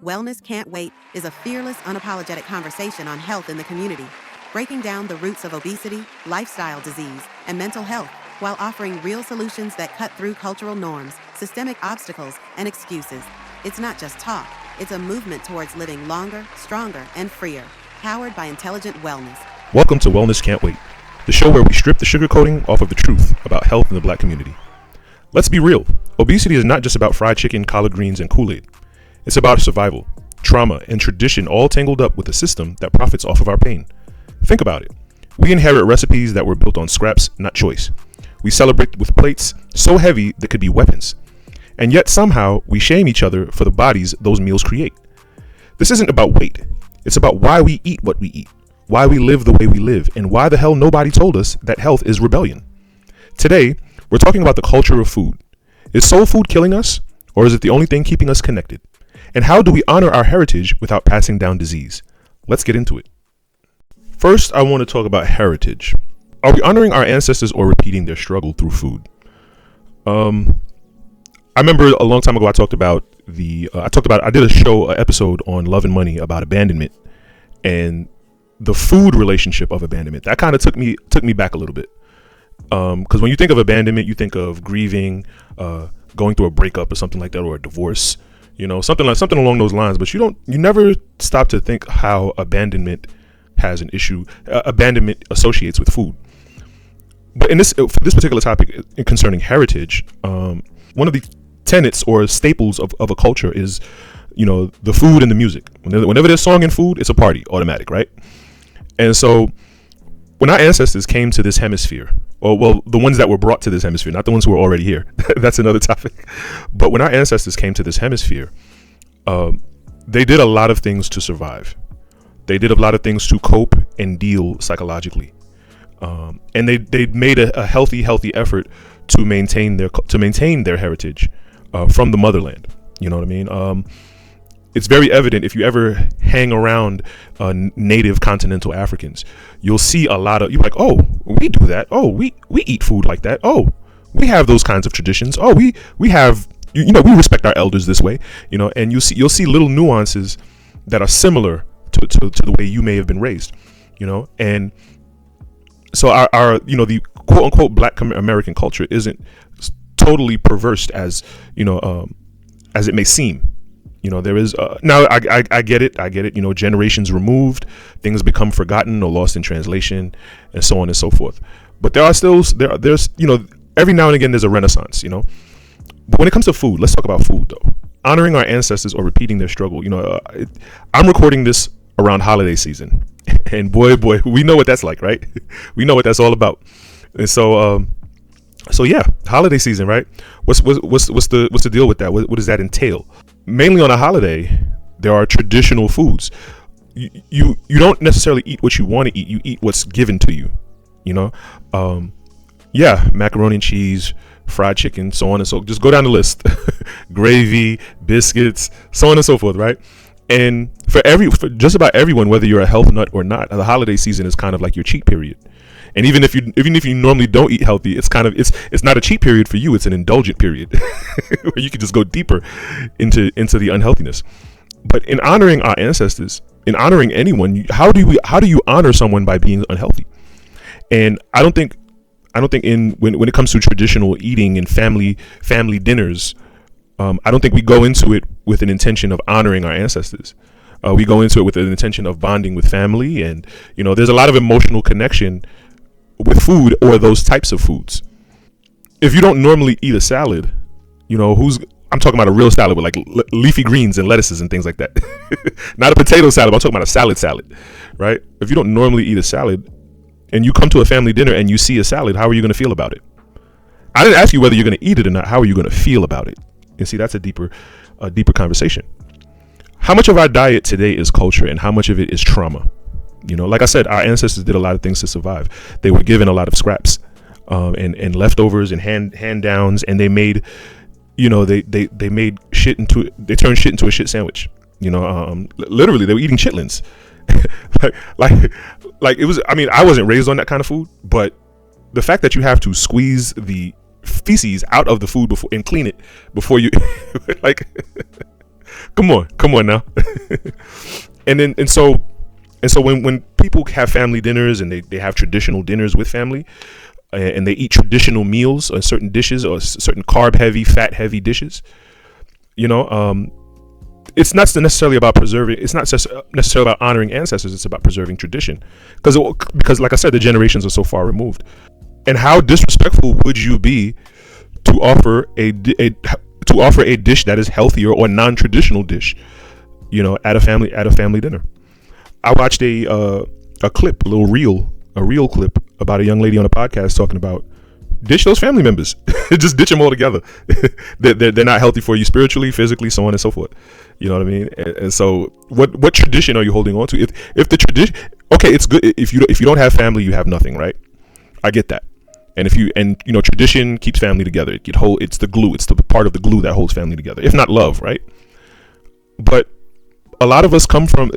Wellness Can't Wait is a fearless, unapologetic conversation on health in the community, breaking down the roots of obesity, lifestyle disease, and mental health, while offering real solutions that cut through cultural norms, systemic obstacles, and excuses. It's not just talk, it's a movement towards living longer, stronger, and freer, powered by intelligent wellness. Welcome to Wellness Can't Wait, the show where we strip the sugarcoating off of the truth about health in the Black community. Let's be real, obesity is not just about fried chicken, collard greens, and Kool-Aid. It's about survival, trauma, and tradition all tangled up with a system that profits off of our pain. Think about it. We inherit recipes that were built on scraps, not choice. We celebrate with plates so heavy they could be weapons. And yet somehow we shame each other for the bodies those meals create. This isn't about weight. It's about why we eat what we eat, why we live the way we live, and why the hell nobody told us that health is rebellion. Today, we're talking about the culture of food. Is soul food killing us, or is it the only thing keeping us connected? And how do we honor our heritage without passing down disease? Let's get into it. First, I want to talk about heritage. Are we honoring our ancestors or repeating their struggle through food? I remember a long time ago I did a show, an episode on Love and Money about abandonment and the food relationship of abandonment. That kind of took me back a little bit. Because when you think of abandonment, you think of grieving, going through a breakup or something like that, or a divorce. You know, something along those lines, but you never stop to think how abandonment has an issue. Abandonment associates with food. But for this particular topic concerning heritage, one of the tenets or staples of a culture is, the food and the music. Whenever there's song and food, it's a party, automatic, right? And so when our ancestors came to this hemisphere, the ones that were brought to this hemisphere, not the ones who were already here. That's another topic. But when our ancestors came to this hemisphere, they did a lot of things to survive. They did a lot of things to cope and deal psychologically. And they made a healthy effort to maintain their heritage from the motherland. You know what I mean? It's very evident if you ever hang around native continental Africans, you'll see a lot of, you're like, oh, we do that. Oh, we eat food like that. Oh, we have those kinds of traditions. Oh, we have, we respect our elders this way, and you'll see little nuances that are similar to the way you may have been raised, and so our the quote unquote Black American culture isn't totally perverse as it may seem. There is now I get it. Generations removed, things become forgotten or lost in translation, and so on and so forth. But there's every now and again there's a renaissance. But when it comes to food, let's talk about food though. Honoring our ancestors or repeating their struggle. I'm recording this around holiday season, and boy, we know what that's like, right? We know what that's all about. And so yeah, holiday season, right? What's the deal with that? What does that entail? Mainly on a holiday, there are traditional foods. You don't necessarily eat what you want to eat. You eat what's given to you. Macaroni and cheese, fried chicken, so on and so. Just go down the list. Gravy, biscuits, so on and so forth, right? And for just about everyone, whether you're a health nut or not, the holiday season is kind of like your cheat period. And even if you normally don't eat healthy, it's not a cheat period for you. It's an indulgent period where you can just go deeper into the unhealthiness. But in honoring our ancestors, in honoring anyone, how do you honor someone by being unhealthy? And I don't think when it comes to traditional eating and family dinners, I don't think we go into it with an intention of honoring our ancestors. We go into it with an intention of bonding with family, and there's a lot of emotional connection with food or those types of foods. If you don't normally eat a salad, I'm talking about a real salad with like leafy greens and lettuces and things like that. Not a potato salad, but I'm talking about a salad, right? If you don't normally eat a salad and you come to a family dinner and you see a salad, how are you going to feel about it? I didn't ask you whether you're going to eat it or not. How are you going to feel about it? And see, that's a deeper conversation. How much of our diet today is culture and how much of it is trauma? Like I said, our ancestors did a lot of things to survive. They were given a lot of scraps and leftovers and hand downs, and they made, they made they turned shit into a shit sandwich. Literally, they were eating chitlins. like it was. I mean, I wasn't raised on that kind of food, but the fact that you have to squeeze the feces out of the food before and clean it before you Come on now. And so when people have family dinners and they have traditional dinners with family, and they eat traditional meals or certain dishes or certain carb heavy, fat heavy dishes, it's not necessarily about preserving. It's not necessarily about honoring ancestors. It's about preserving tradition, because like I said, the generations are so far removed. And how disrespectful would you be to offer a dish that is healthier or non-traditional dish, at a family dinner? I watched a clip, a reel clip about a young lady on a podcast talking about ditch those family members. Just ditch them all together. they're not healthy for you spiritually, physically, so on and so forth. You know what I mean? And so what tradition are you holding on to? If the tradition, okay, it's good. If you don't have family, you have nothing, right? I get that. And tradition keeps family together. It's the glue. It's the part of the glue that holds family together, if not love, right? But a lot of us come from,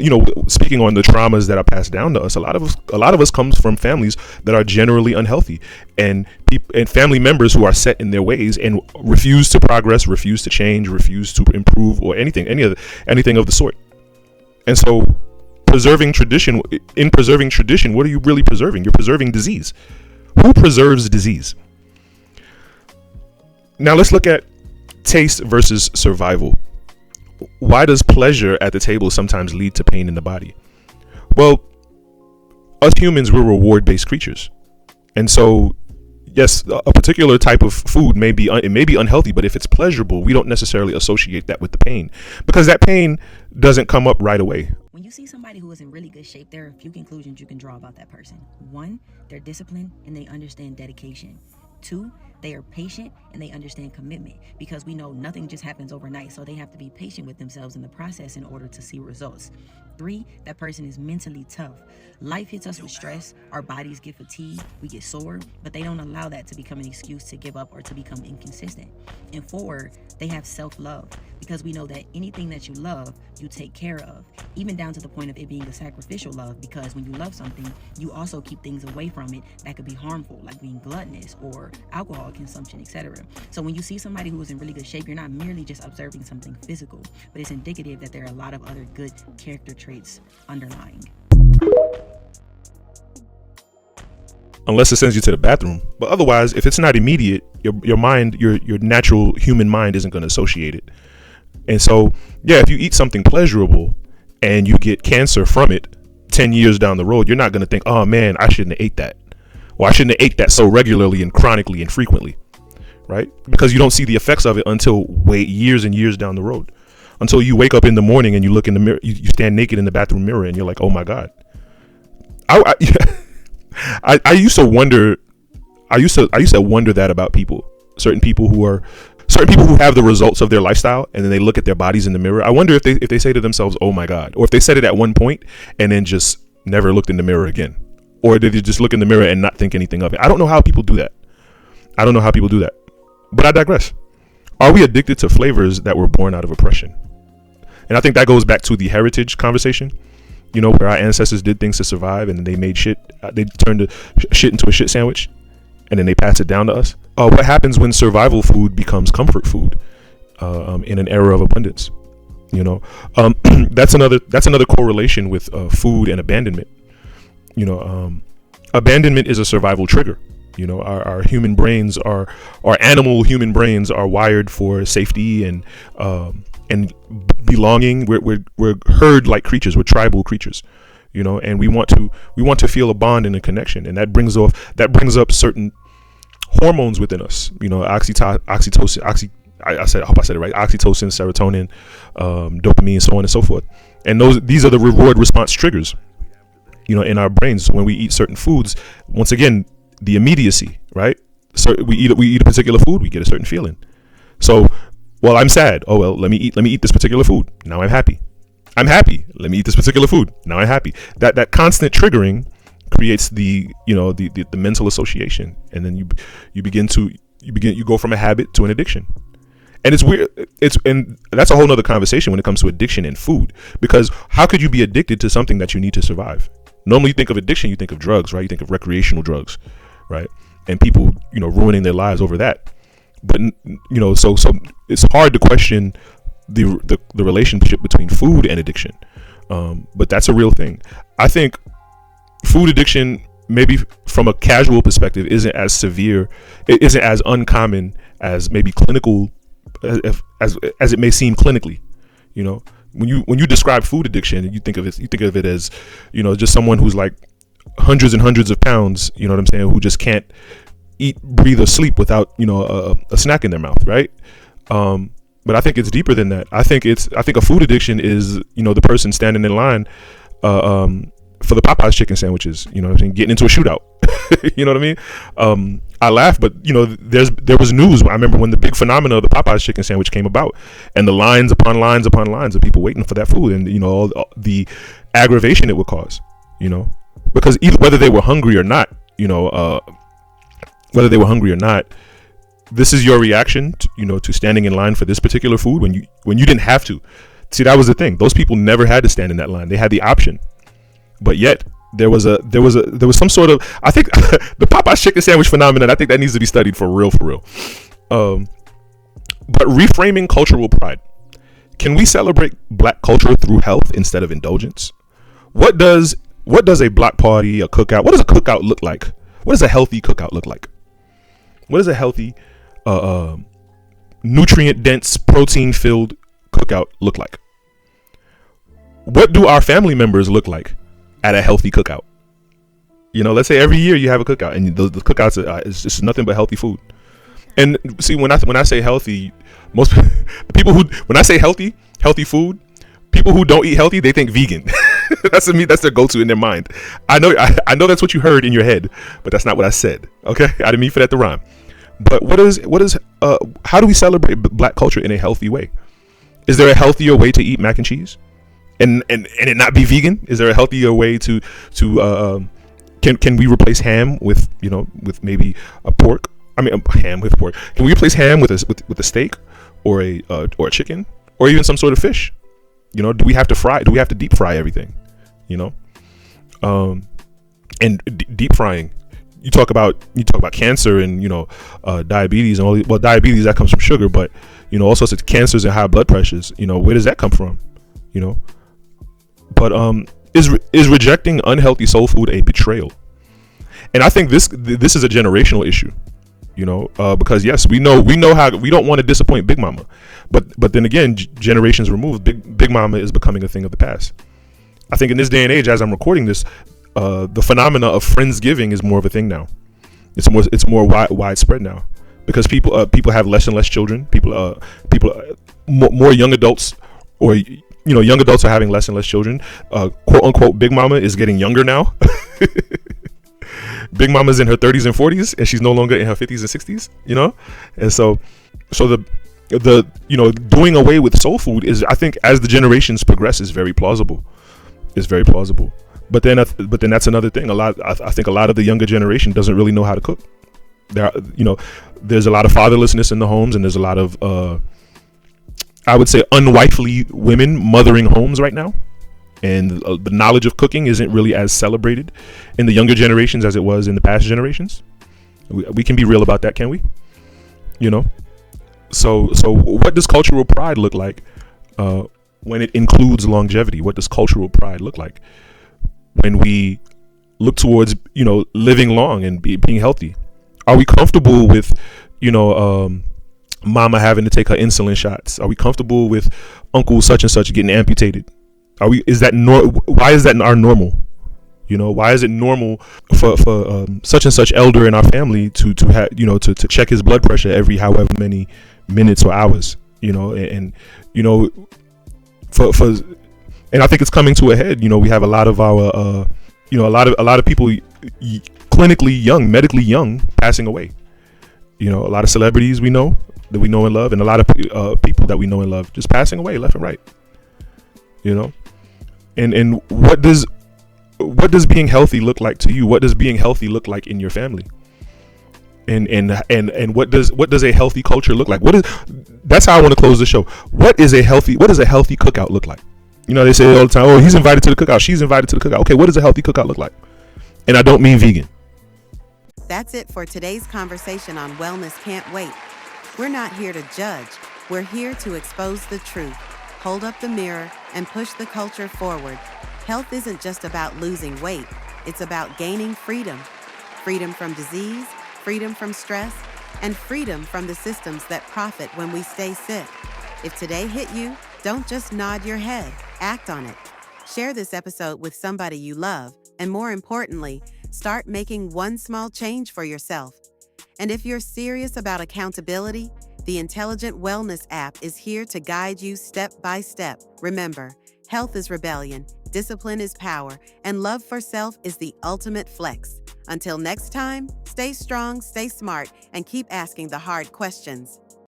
speaking on the traumas that are passed down to us, a lot of us comes from families that are generally unhealthy, and family members who are set in their ways and refuse to progress, refuse to change, refuse to improve, or anything of the sort. And so preserving tradition, what are you really preserving? You're preserving disease. Who preserves disease? Now let's look at taste versus survival. Why does pleasure at the table sometimes lead to pain in the body? Well, us humans, we're reward-based creatures. And so, yes, a particular type of food may be unhealthy, but if it's pleasurable, we don't necessarily associate that with the pain, because that pain doesn't come up right away. When you see somebody who is in really good shape, there are a few conclusions you can draw about that person. 1, they're disciplined and they understand dedication. 2, they are patient and they understand commitment, because we know nothing just happens overnight, so they have to be patient with themselves in the process in order to see results. 3, that person is mentally tough. Life hits us with stress, our bodies get fatigued, we get sore, but they don't allow that to become an excuse to give up or to become inconsistent. And 4, they have self-love, because we know that anything that you love, you take care of, even down to the point of it being a sacrificial love, because when you love something, you also keep things away from it that could be harmful, like being gluttonous or alcohol consumption, etc. So when you see somebody who is in really good shape, you're not merely just observing something physical, but it's indicative that there are a lot of other good character traits underlying. Unless it sends you to the bathroom. But otherwise, if it's not immediate, your mind, your natural human mind isn't going to associate it. And so, yeah, if you eat something pleasurable and you get cancer from it 10 years down the road, you're not going to think, oh man, I shouldn't have ate that. Or I shouldn't have ate that so regularly and chronically and frequently, right? Because you don't see the effects of it until years and years down the road. Until you wake up in the morning and you look in the mirror, you stand naked in the bathroom mirror and you're like, oh my God. I used to wonder that about people. Certain people who have the results of their lifestyle, and then they look at their bodies in the mirror. I wonder if they say to themselves, oh my God, or if they said it at one point and then just never looked in the mirror again, or did they just look in the mirror and not think anything of it? I don't know how people do that. But I digress. Are we addicted to flavors that were born out of oppression? And I think that goes back to the heritage conversation, where our ancestors did things to survive, and then they made they turned the shit into a shit sandwich, and then they pass it down to us. What happens when survival food becomes comfort food in an era of abundance? That's another correlation with food and abandonment. Abandonment is a survival trigger. Our human brains our animal human brains are wired for safety and belonging. We're herd-like creatures. We're tribal creatures. And we want to feel a bond and a connection, and that brings up certain hormones within us. Oxytocin. I hope I said it right. Oxytocin, serotonin, dopamine, so on and so forth. And these are the reward response triggers, in our brains when we eat certain foods. Once again, the immediacy, right? So we eat a particular food, we get a certain feeling. So, well, I'm sad. Oh well, let me eat this particular food. Now I'm happy. I'm happy. Let me eat this particular food. Now I'm happy. That constant triggering creates the mental association, and then you go from a habit to an addiction. And it's weird. And that's a whole nother conversation when it comes to addiction and food, because how could you be addicted to something that you need to survive? Normally you think of addiction, you think of drugs, right? You think of recreational drugs, right? And people, ruining their lives over that. But, so it's hard to question the relationship between food and addiction. But that's a real thing. I think food addiction, maybe from a casual perspective, isn't as severe, it isn't as uncommon as maybe clinical, as it may seem clinically. You know, when you describe food addiction, you think of it as, you know, just someone who's like hundreds and hundreds of pounds, you know what I'm saying, who just can't eat, breathe, or sleep without, you know, a snack in their mouth, right? But I think it's deeper than that. I think a food addiction is, you know, the person standing in line for the Popeyes chicken sandwiches, you know what I'm saying, getting into a shootout. You know what I mean? I laugh, but you know, there was news. I remember when the big phenomena of the Popeyes chicken sandwich came about, and the lines upon lines upon lines of people waiting for that food, and you know, all the aggravation it would cause, you know, because whether they were hungry or not, you know, this is your reaction to, you know, to standing in line for this particular food when you didn't have to. See, that was the thing. Those people never had to stand in that line. They had the option. But yet there was some sort of, I think the Popeyes chicken sandwich phenomenon, I think that needs to be studied for real. But reframing cultural pride. Can we celebrate Black culture through health instead of indulgence? What does a block party, a cookout, what does a cookout look like? What does a healthy cookout look like? What does a healthy, nutrient-dense, protein-filled cookout look like? What do our family members look like at a healthy cookout? You know, let's say every year you have a cookout, and the cookouts is just nothing but healthy food. And see, when I say healthy, most the people who, when I say healthy food, people who don't eat healthy, they think vegan. That's their go-to in their mind. I know that's what you heard in your head, but that's not what I said. Okay, I didn't mean for that to rhyme. But how do we celebrate Black culture in a healthy way? Is there a healthier way to eat mac and cheese, and it not be vegan? Is there a healthier way to can we replace ham with, you know, with maybe a pork? I mean, ham with pork. Can we replace ham with a steak or a chicken or even some sort of fish? You know, do we have to deep fry everything? You know, and deep frying. You talk about cancer and, you know, diabetes and all. Well, diabetes, that comes from sugar, but you know, all sorts of cancers and high blood pressures. You know, where does that come from? You know, but is rejecting unhealthy soul food a betrayal? And I think this is a generational issue. You know, because yes, we know how we don't want to disappoint Big Mama, but then again, generations removed, Big Mama is becoming a thing of the past. I think in this day and age, as I'm recording this, the phenomena of Friendsgiving is more of a thing now. It's more widespread now because people have less and less children. More young adults, or you know, young adults are having less and less children. Quote unquote, Big Mama is getting younger now. Big Mama's in her 30s and 40s, and she's no longer in her 50s and 60s. You know, and so the you know, doing away with soul food is, I think, as the generations progress, is very plausible. But then that's another thing. I think a lot of the younger generation doesn't really know how to cook. There's a lot of fatherlessness in the homes, and there's a lot of I would say unwifely women mothering homes right now. And the knowledge of cooking isn't really as celebrated in the younger generations as it was in the past generations. We can be real about that, can't we? You know. So what does cultural pride look like when it includes longevity? What does cultural pride look like when we look towards, you know, living long and being healthy? Are we comfortable with, you know, mama having to take her insulin shots? Are we comfortable with uncle such and such getting amputated? Why is that our normal? You know, why is it normal for such and such elder in our family to have, you know, to check his blood pressure every however many minutes or hours? You know, and you know, and I think it's coming to a head. You know, we have a lot of our you know, a lot of people clinically young, medically young, passing away. You know, a lot of celebrities that we know and love, and a lot of people that we know and love just passing away left and right. You know, and what does being healthy look like to you? What does being healthy look like in your family? And what does a healthy culture look like? That's how I want to close the show. What does a healthy cookout look like? You know, they say all the time, oh, he's invited to the cookout, she's invited to the cookout. Okay, what does a healthy cookout look like? And I don't mean vegan. That's it for today's conversation on Wellness Can't Wait. We're not here to judge, We're here to expose the truth, hold up the mirror, and push the culture forward. Health isn't just about losing weight, it's about gaining freedom. Freedom from disease, freedom from stress, and freedom from the systems that profit when we stay sick. If today hit you, don't just nod your head, act on it. Share this episode with somebody you love, and more importantly, start making one small change for yourself. And if you're serious about accountability, the Intelligent Wellness app is here to guide you step by step. Remember, health is rebellion, discipline is power, and love for self is the ultimate flex. Until next time, stay strong, stay smart, and keep asking the hard questions.